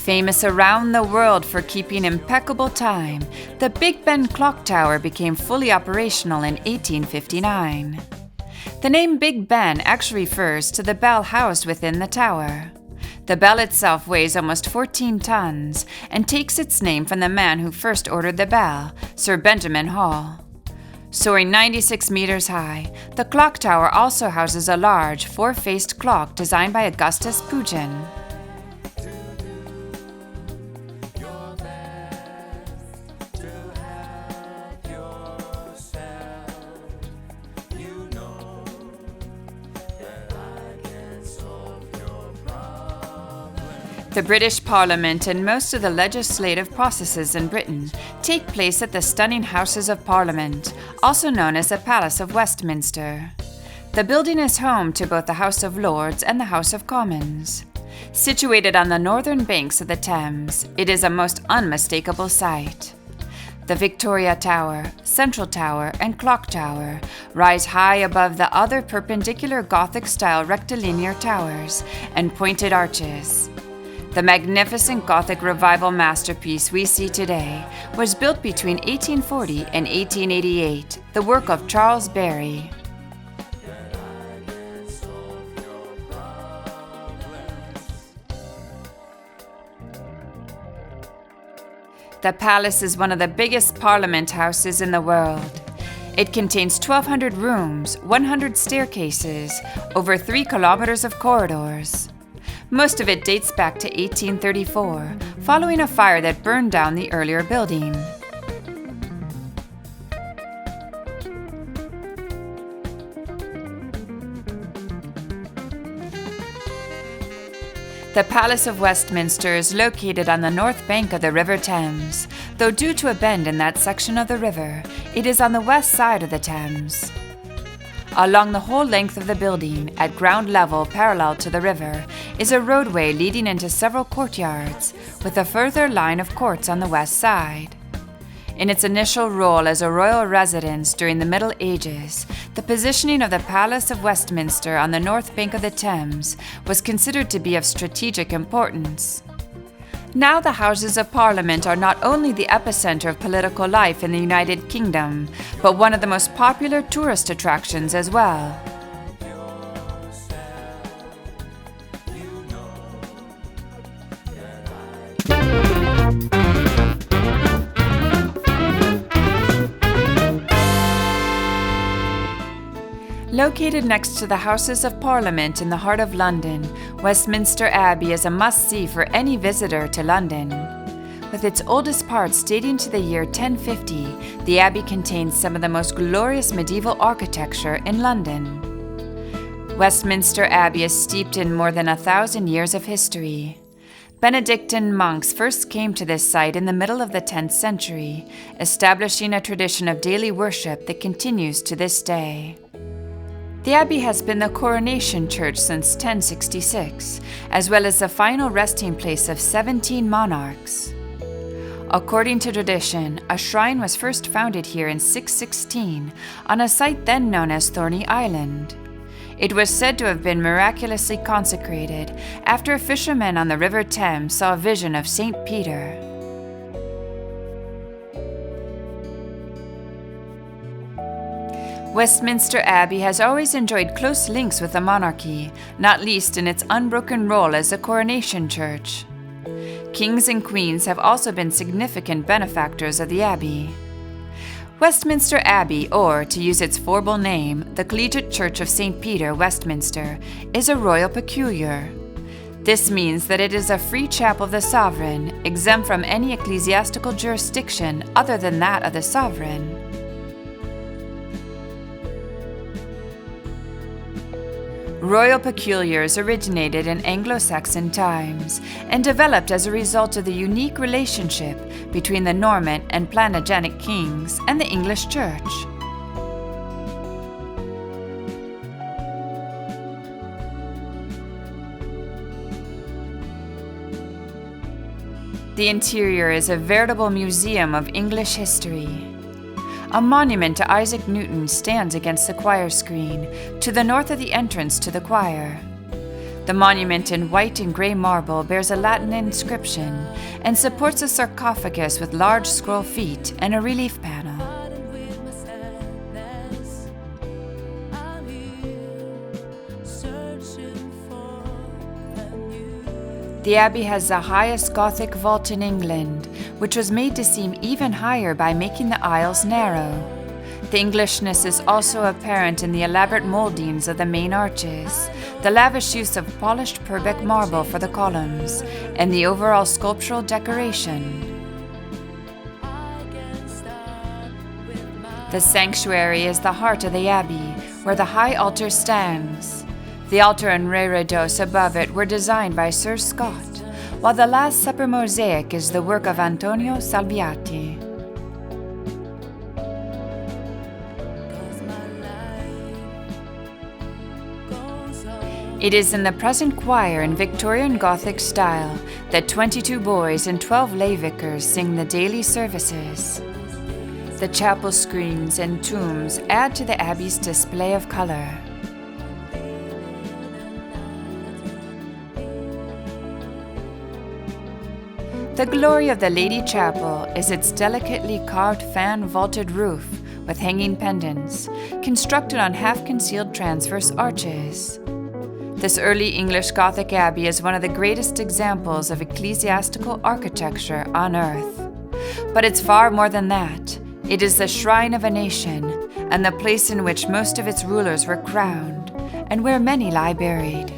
Famous around the world for keeping impeccable time, the Big Ben clock tower became fully operational in 1859. The name Big Ben actually refers to the bell housed within the tower. The bell itself weighs almost 14 tons and takes its name from the man who first ordered the bell, Sir Benjamin Hall. Soaring 96 meters high, the clock tower also houses a large, four-faced clock designed by Augustus Pugin. The British Parliament and most of the legislative processes in Britain take place at the stunning Houses of Parliament, also known as the Palace of Westminster. The building is home to both the House of Lords and the House of Commons. Situated on the northern banks of the Thames, it is a most unmistakable sight. The Victoria Tower, Central Tower, and Clock Tower rise high above the other Perpendicular Gothic-style rectilinear towers and pointed arches. The magnificent Gothic revival masterpiece we see today was built between 1840 and 1888, the work of Charles Barry. The palace is one of the biggest parliament houses in the world. It contains 1,200 rooms, 100 staircases, over 3 kilometers of corridors. Most of it dates back to 1834, following a fire that burned down the earlier building. The Palace of Westminster is located on the north bank of the River Thames, though due to a bend in that section of the river, it is on the west side of the Thames. Along the whole length of the building, at ground level parallel to the river, is a roadway leading into several courtyards, with a further line of courts on the west side. In its initial role as a royal residence during the Middle Ages, the positioning of the Palace of Westminster on the north bank of the Thames was considered to be of strategic importance. Now the Houses of Parliament are not only the epicenter of political life in the United Kingdom, but one of the most popular tourist attractions as well. Located next to the Houses of Parliament in the heart of London, Westminster Abbey is a must-see for any visitor to London. With its oldest parts dating to the year 1050, the Abbey contains some of the most glorious medieval architecture in London. Westminster Abbey is steeped in more than 1,000 years of history. Benedictine monks first came to this site in the middle of the 10th century, establishing a tradition of daily worship that continues to this day. The Abbey has been the coronation church since 1066, as well as the final resting place of 17 monarchs. According to tradition, a shrine was first founded here in 616 on a site then known as Thorney Island. It was said to have been miraculously consecrated after a fisherman on the River Thames saw a vision of St. Peter. Westminster Abbey has always enjoyed close links with the monarchy, not least in its unbroken role as a coronation church. Kings and queens have also been significant benefactors of the Abbey. Westminster Abbey, or, to use its formal name, the Collegiate Church of St. Peter, Westminster, is a royal peculiar. This means that it is a free chapel of the sovereign, exempt from any ecclesiastical jurisdiction other than that of the sovereign. Royal peculiars originated in Anglo-Saxon times and developed as a result of the unique relationship between the Norman and Plantagenet kings and the English Church. The interior is a veritable museum of English history. A monument to Isaac Newton stands against the choir screen, to the north of the entrance to the choir. The monument in white and gray marble bears a Latin inscription and supports a sarcophagus with large scroll feet and a relief panel. The Abbey has the highest Gothic vault in England, which was made to seem even higher by making the aisles narrow. The Englishness is also apparent in the elaborate mouldings of the main arches, the lavish use of polished Purbeck marble for the columns, and the overall sculptural decoration. The sanctuary is the heart of the Abbey, where the high altar stands. The altar and reredos above it were designed by Sir Scott, while the Last Supper mosaic is the work of Antonio Salviati. It is in the present choir in Victorian Gothic style that 22 boys and 12 lay vicars sing the daily services. The chapel screens and tombs add to the Abbey's display of color. The glory of the Lady Chapel is its delicately carved fan-vaulted roof with hanging pendants, constructed on half-concealed transverse arches. This early English Gothic abbey is one of the greatest examples of ecclesiastical architecture on earth. But it's far more than that. It is the shrine of a nation, and the place in which most of its rulers were crowned, and where many lie buried.